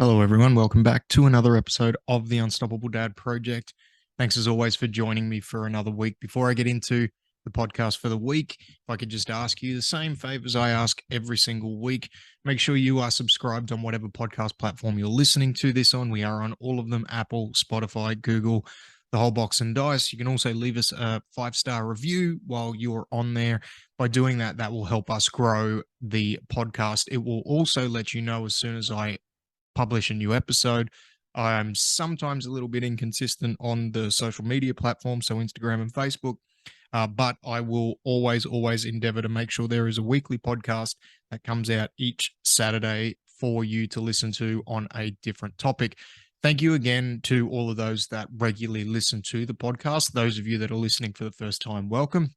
Hello, everyone. Welcome back to another episode of the Unstoppable Dad Project. Thanks as always for joining me for another week. Before I get into the podcast for the week, if I could just ask you the same favors I ask every single week. Make sure you are subscribed on whatever podcast platform you're listening to this on. We are on all of them: Apple, Spotify, Google, the whole box and dice. You can also leave us a 5-star review while you're on there. By doing that, that will help us grow the podcast. It will also let you know as soon as I publish a new episode. I'm sometimes a little bit inconsistent on the social media platforms, so Instagram and Facebook, but I will always endeavor to make sure there is a weekly podcast that comes out each Saturday for you to listen to on a different topic. Thank you again to all of those that regularly listen to the podcast. Those of you that are listening for the first time, welcome.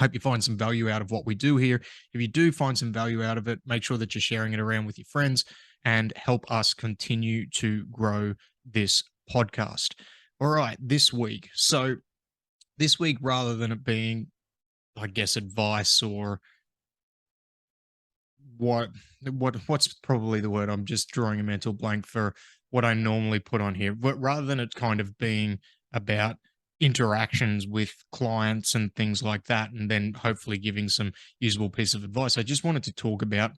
Hope you find some value out of what we do here. If you do find some value out of it, make sure that you're sharing it around with your friends and help us continue to grow this podcast. All right, this week. So, this week, rather than it being, I guess, advice or what's probably the word, I'm just drawing a mental blank for what I normally put on here, but rather than it kind of being about interactions with clients and things like that, and then hopefully giving some usable piece of advice, I just wanted to talk about,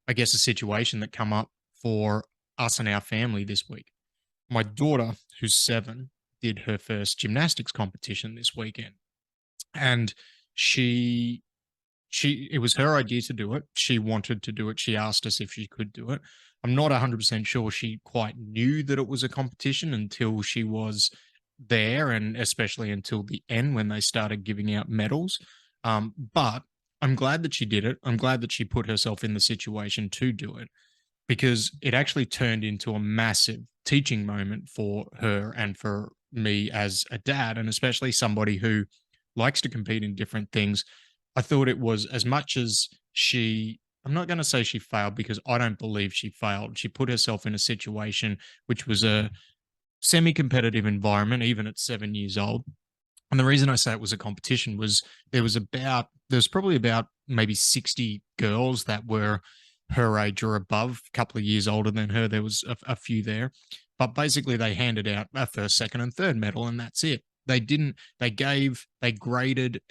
I guess, a situation that come up for us and our family this week. My daughter, who's 7, did her first gymnastics competition this weekend, and she it was her idea to do it. She wanted to do it. She asked us if she could do it. I'm not 100% sure she quite knew that it was a competition until she was there, and especially until the end when they started giving out medals. But I'm glad that she did it. I'm glad that she put herself in the situation to do it, because it actually turned into a massive teaching moment for her and for me as a dad, and especially somebody who likes to compete in different things. I thought it was, as much as I'm not going to say she failed, because I don't believe she failed. She put herself in a situation which was a semi competitive environment, even at 7 years old. And the reason I say it was a competition was there's probably about maybe 60 girls that were her age or above, a couple of years older than her. There was a few there, but basically they handed out a first, second, and third medal, and that's it. They didn't. They graded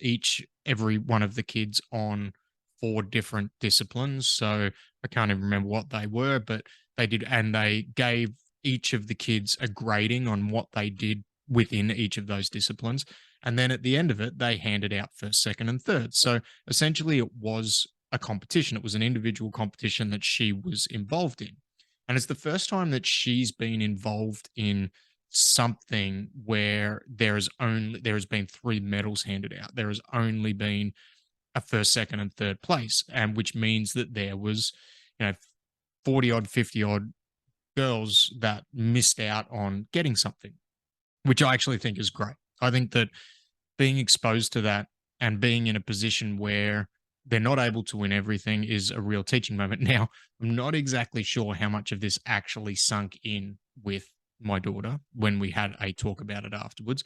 every one of the kids on 4 different disciplines. So I can't even remember what they were, but they did, and they gave each of the kids a grading on what they did within each of those disciplines. And then at the end of it, they handed out first, second, and third. So essentially, it was a competition. It was an individual competition that she was involved in. And it's the first time that she's been involved in something where there has been 3 medals handed out. There has only been a first, second, and third place, and which means that there was, 40 odd, 50 odd girls that missed out on getting something, which I actually think is great. I think that being exposed to that and being in a position where they're not able to win everything is a real teaching moment. Now, I'm not exactly sure how much of this actually sunk in with my daughter when we had a talk about it afterwards,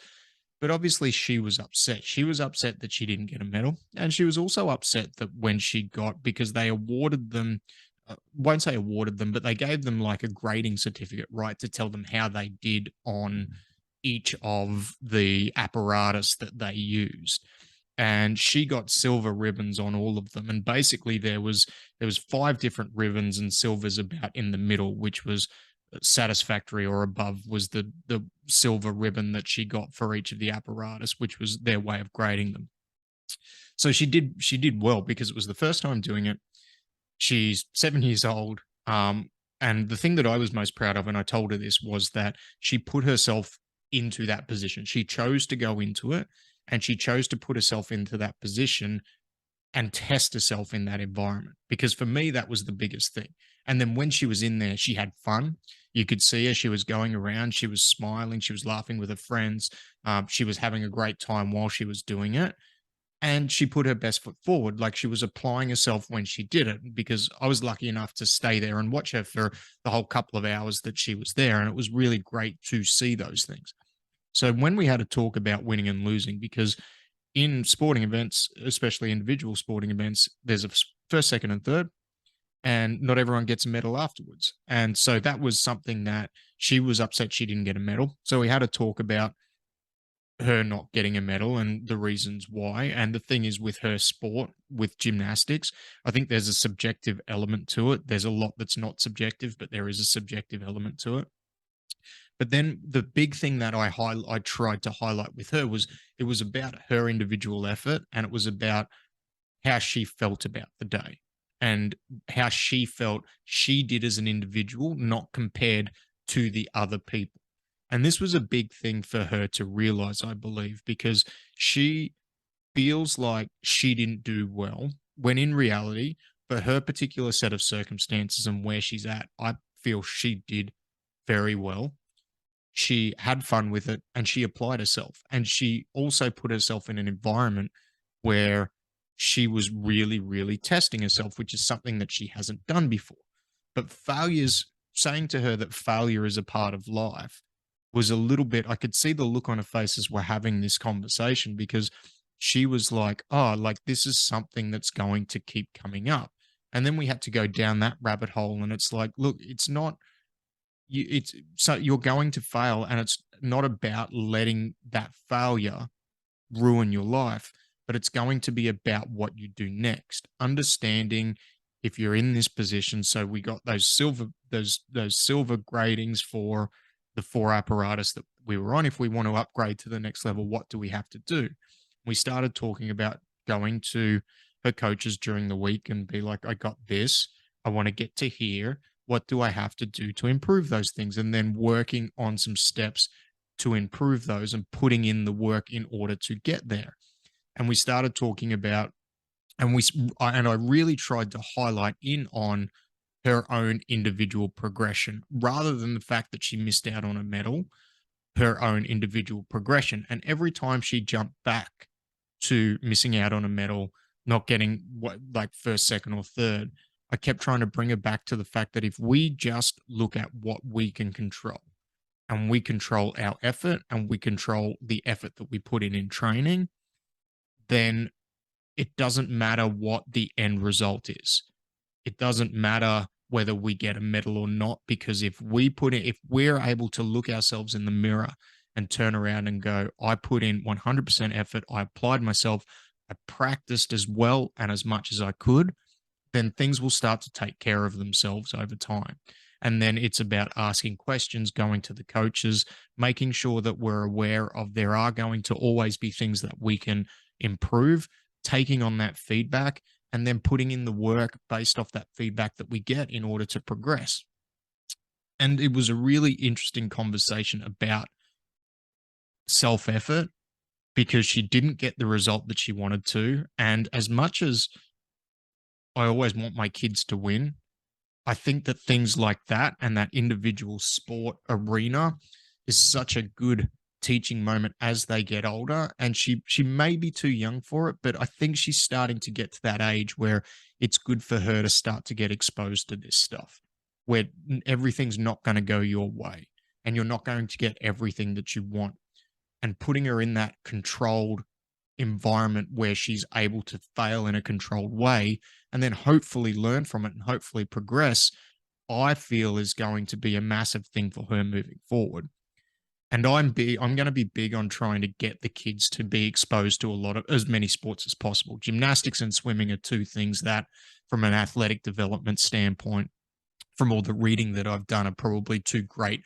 but obviously she was upset. She was upset that she didn't get a medal. And she was also upset that when she got, because they awarded them, won't say awarded them, but they gave them like a grading certificate, right, to tell them how they did on each of the apparatus that they used. And she got silver ribbons on all of them. And basically there was 5 different ribbons, and silver's about in the middle, which was satisfactory or above was the silver ribbon that she got for each of the apparatus, which was their way of grading them. So she did well because it was the first time doing it. She's 7 years old. And the thing that I was most proud of, and I told her this, was that she put herself into that position. She chose to go into it, and she chose to put herself into that position and test herself in that environment. Because for me, that was the biggest thing. And then when she was in there, she had fun. You could see her. She was going around. She was smiling. She was laughing with her friends. She was having a great time while she was doing it, and she put her best foot forward. Like, she was applying herself when she did it, because I was lucky enough to stay there and watch her for the whole couple of hours that she was there. And it was really great to see those things. So when we had a talk about winning and losing, because in sporting events, especially individual sporting events, there's a first, second, and third. and not everyone gets a medal afterwards. And so that was something that she was upset she didn't get a medal. So we had a talk about her not getting a medal and the reasons why. And the thing is, with her sport, with gymnastics, I think there's a subjective element to it. There's a lot that's not subjective, but there is a subjective element to it. But then the big thing that I tried to highlight with her was it was about her individual effort, and it was about how she felt about the day and how she felt she did as an individual, not compared to the other people. And this was a big thing for her to realize, I believe, because she feels like she didn't do well when in reality, for her particular set of circumstances and where she's at, I feel she did very well. She had fun with it and she applied herself. And she also put herself in an environment where she was really, really testing herself, which is something that she hasn't done before. But failures, saying to her that failure is a part of life was a little bit, I could see the look on her face as we're having this conversation because she was like, oh, like this is something that's going to keep coming up. And then we had to go down that rabbit hole. And it's like, look, it's not it's so you're going to fail and it's not about letting that failure ruin your life, but it's going to be about what you do next. Understanding if you're in this position. So we got those silver gradings for the four apparatus that we were on. If we want to upgrade to the next level, what do we have to do? We started talking about going to her coaches during the week and be like, I got this. I want to get to here. What do I have to do to improve those things? And then working on some steps to improve those and putting in the work in order to get there. And we started talking about, and I really tried to highlight in on her own individual progression rather than the fact that she missed out on a medal, her own individual progression. And every time she jumped back to missing out on a medal, not getting what like first, second, or third, I kept trying to bring her back to the fact that if we just look at what we can control, and we control our effort and we control the effort that we put in training, then it doesn't matter what the end result is. It doesn't matter whether we get a medal or not, because if we're able to look ourselves in the mirror and turn around and go, I put in 100% effort, I applied myself, I practiced as well and as much as I could, then things will start to take care of themselves over time. And then it's about asking questions, going to the coaches, making sure that we're aware of there are going to always be things that we can improve, taking on that feedback, and then putting in the work based off that feedback that we get in order to progress. And it was a really interesting conversation about self effort because she didn't get the result that she wanted to. And as much as I always want my kids to win, I think that things like that and that individual sport arena is such a good teaching moment as they get older. And she may be too young for it, but I think she's starting to get to that age where it's good for her to start to get exposed to this stuff, where everything's not going to go your way and you're not going to get everything that you want. And putting her in that controlled environment where she's able to fail in a controlled way and then hopefully learn from it and hopefully progress, I feel is going to be a massive thing for her moving forward. And I'm going to be big on trying to get the kids to be exposed to as many sports as possible. Gymnastics and swimming are two things that, from an athletic development standpoint, from all the reading that I've done, are probably two great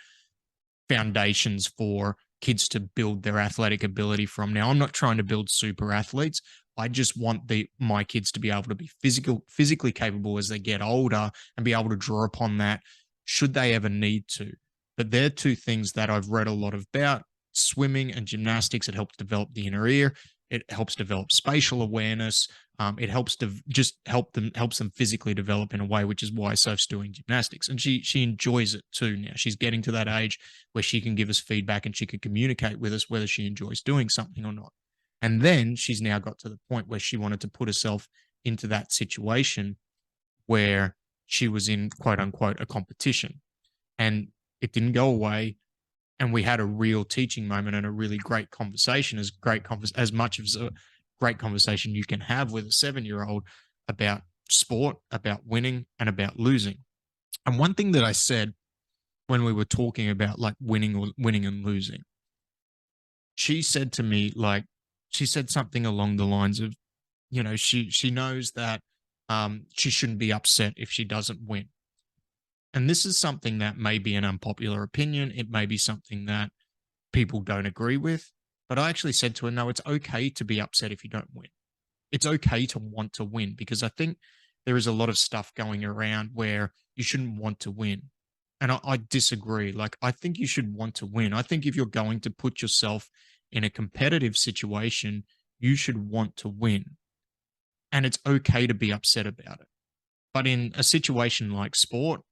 foundations for kids to build their athletic ability from. Now, I'm not trying to build super athletes. I just want my kids to be able to be physically capable as they get older and be able to draw upon that should they ever need to. But they're two things that I've read a lot about. Swimming and gymnastics, it helps develop the inner ear. It helps develop spatial awareness. It helps to just helps them physically develop in a way, which is why Soph's doing gymnastics. And she enjoys it too now. She's getting to that age where she can give us feedback and she can communicate with us whether she enjoys doing something or not. And then she's now got to the point where she wanted to put herself into that situation where she was in quote unquote a competition. And it didn't go away. And we had a real teaching moment and a really great conversation, as much as a great conversation you can have with a 7-year-old about sport, about winning, and about losing. And one thing that I said when we were talking about like winning and losing, she said to me, like, she said something along the lines of, she knows that she shouldn't be upset if she doesn't win. And this is something that may be an unpopular opinion. It may be something that people don't agree with. But I actually said to her, no, it's okay to be upset if you don't win. It's okay to want to win, because I think there is a lot of stuff going around where you shouldn't want to win. And I disagree. Like, I think you should want to win. I think if you're going to put yourself in a competitive situation, you should want to win. And it's okay to be upset about it. But in a situation like sport,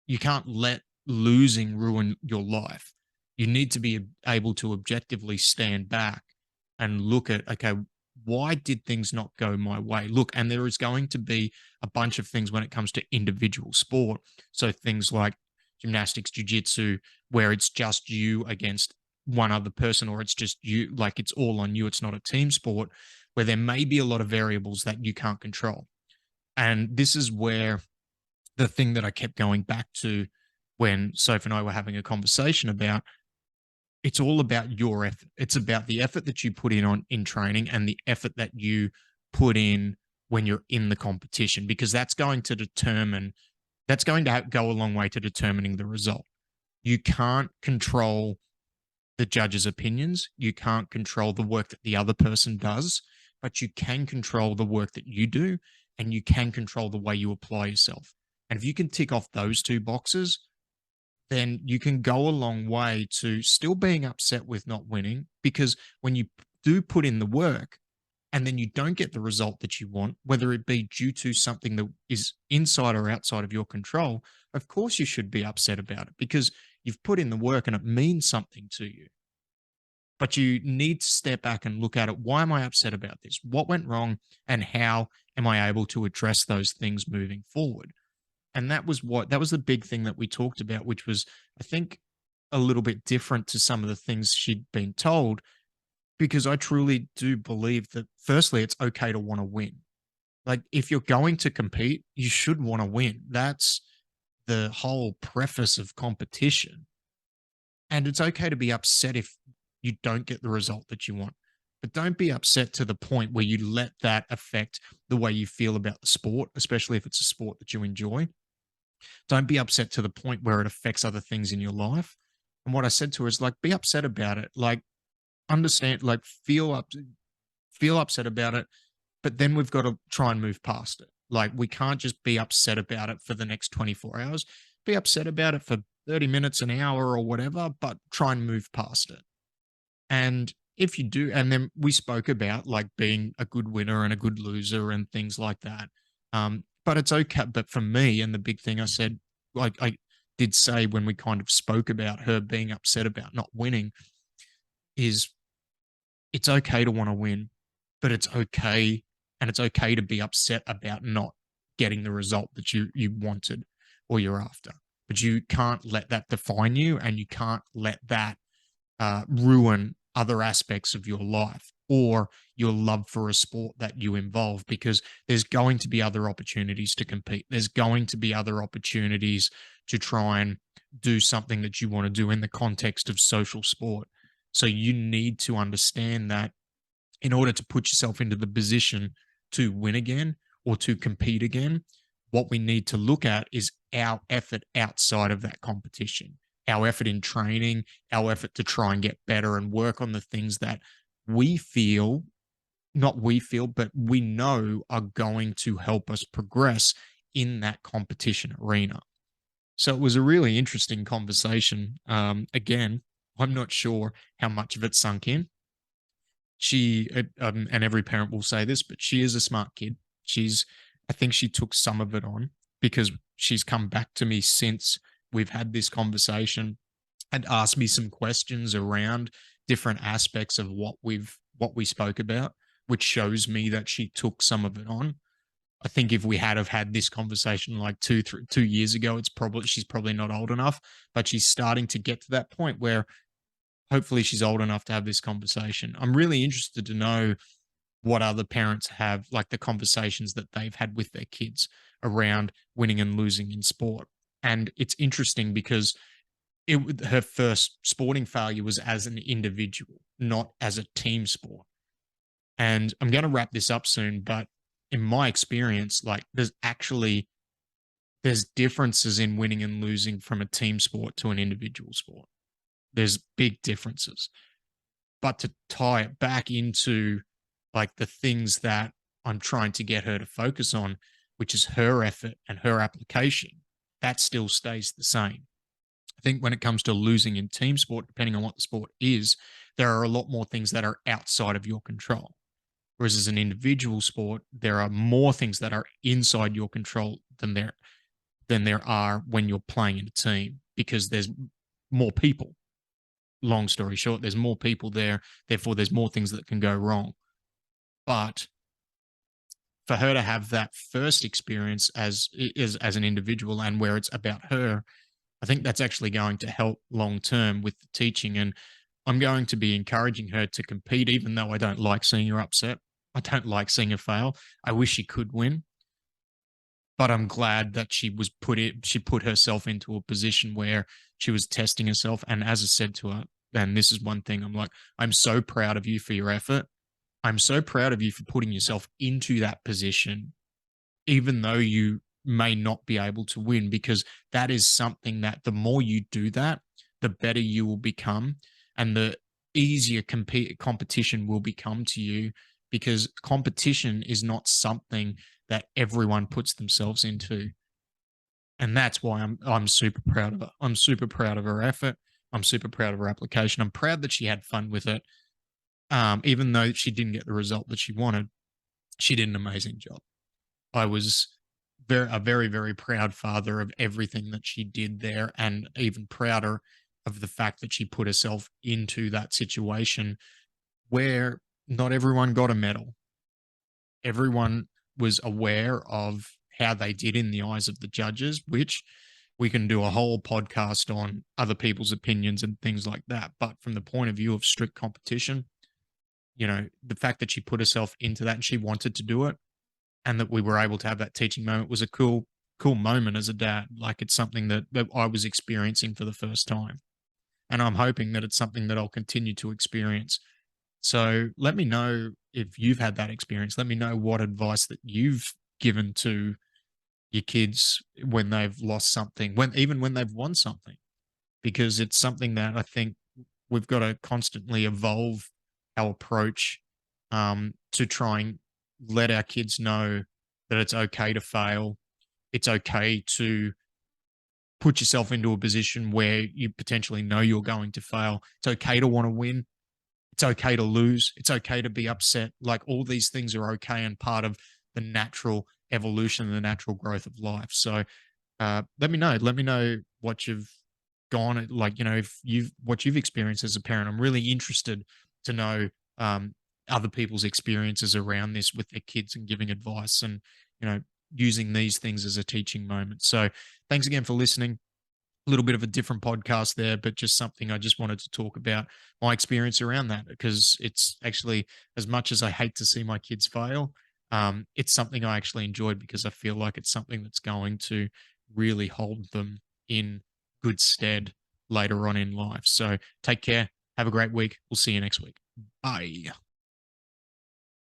you can't let losing ruin your life. You need to be able to objectively stand back and look at, okay, why did things not go my way? Look, and there is going to be a bunch of things when it comes to individual sport. So things like gymnastics, jujitsu, where it's just you against one other person, or it's just you, like it's all on you. It's not a team sport, where there may be a lot of variables that you can't control. And this is where the thing that I kept going back to when Soph and I were having a conversation about, it's all about your effort. It's about the effort that you put in training, and the effort that you put in when you're in the competition, because that's going to go a long way to determining the result. You can't control the judge's opinions. You can't control the work that the other person does, but you can control the work that you do, and you can control the way you apply yourself. And if you can tick off those two boxes, then you can go a long way to still being upset with not winning. Because when you do put in the work and then you don't get the result that you want, whether it be due to something that is inside or outside of your control, of course you should be upset about it, because you've put in the work and it means something to you. But you need to step back and look at it. Why am I upset about this? What went wrong? And how am I able to address those things moving forward? And that was the big thing that we talked about, which was, I think, a little bit different to some of the things she'd been told, because I truly do believe that, firstly, it's okay to want to win. Like, if you're going to compete, you should want to win. That's the whole preface of competition. And it's okay to be upset if you don't get the result that you want. But don't be upset to the point where you let that affect the way you feel about the sport, especially if it's a sport that you enjoy. Don't be upset to the point where it affects other things in your life. And what I said to her is, like, be upset about it. Like, understand, like, feel upset about it, but then we've got to try and move past it. Like, we can't just be upset about it for the next 24 hours. Be upset about it for 30 minutes, an hour, or whatever, but try and move past it. And if you do, and then we spoke about like being a good winner and a good loser and things like that. But it's okay. But for me, and the big thing I said, like I did say when we kind of spoke about her being upset about not winning, is it's okay to want to win, but it's okay, and it's okay to be upset about not getting the result that you wanted or you're after. But you can't let that define you, and you can't let that ruin other aspects of your life or your love for a sport that you involve, because there's going to be other opportunities to compete. There's going to be other opportunities to try and do something that you want to do in the context of social sport. So you need to understand that in order to put yourself into the position to win again or to compete again, what we need to look at is our effort outside of that competition, our effort in training, our effort to try and get better and work on the things that we feel, not we feel, but we know are going to help us progress in that competition arena. So it was a really interesting conversation. Again, I'm not sure how much of it sunk in. And every parent will say this, but she is a smart kid. I think she took some of it on, because she's come back to me since we've had this conversation and asked me some questions around different aspects of what we spoke about, which shows me that she took some of it on. I think if we had have had this conversation like 2 years ago, she's probably not old enough, but she's starting to get to that point where hopefully she's old enough to have this conversation. I'm really interested to know what other parents have, like the conversations that they've had with their kids around winning and losing in sport. And it's interesting because her first sporting failure was as an individual, not as a team sport. And I'm going to wrap this up soon, but in my experience, like there's differences in winning and losing from a team sport to an individual sport. There's big differences. But to tie it back into like the things that I'm trying to get her to focus on, which is her effort and her application, that still stays the same. I think when it comes to losing in team sport, depending on what the sport is, there are a lot more things that are outside of your control. Whereas as an individual sport, there are more things that are inside your control than there are when you're playing in a team, because there's more people. Long story short, there's more people there, therefore there's more things that can go wrong. But for her to have that first experience as an individual and where it's about her, I think that's actually going to help long term with the teaching. And I'm going to be encouraging her to compete, even though I don't like seeing her upset. I don't like seeing her fail. I wish she could win, but I'm glad that she put herself into a position where she was testing herself. And as I said to her, and this is one thing, I'm like, I'm so proud of you for your effort. I'm so proud of you for putting yourself into that position, even though you may not be able to win, because that is something that the more you do that, the better you will become, and the easier competition will become to you, because competition is not something that everyone puts themselves into. And that's why I'm super proud of her. I'm super proud of her effort. I'm super proud of her application. I'm proud that she had fun with it. Even though she didn't get the result that she wanted, she did an amazing job. I was a very, very proud father of everything that she did there, and even prouder of the fact that she put herself into that situation where not everyone got a medal. Everyone was aware of how they did in the eyes of the judges, which we can do a whole podcast on other people's opinions and things like that. But from the point of view of strict competition, the fact that she put herself into that and she wanted to do it, and that we were able to have that teaching moment, was a cool moment as a dad. Like, it's something that I was experiencing for the first time. And I'm hoping that it's something that I'll continue to experience. So let me know if you've had that experience. Let me know what advice that you've given to your kids when they've lost something, even when they've won something, because it's something that I think we've got to constantly evolve our approach, to try and let our kids know that it's okay to fail. It's okay to put yourself into a position where you potentially know you're going to fail. It's okay to want to win. It's okay to lose. It's okay to be upset. Like, all these things are okay and part of the natural evolution and the natural growth of life. So let me know. Let me know what you've gone, like, if what you've experienced as a parent. I'm really interested to know other people's experiences around this with their kids, and giving advice, and you know using these things as a teaching moment. So thanks again for listening. A little bit of a different podcast there, but just something I just wanted to talk about my experience around that, because it's actually, as much as I hate to see my kids fail, it's something I actually enjoyed, because I feel like it's something that's going to really hold them in good stead later on in life. So take care. Have a great week. We'll see you next week. Bye.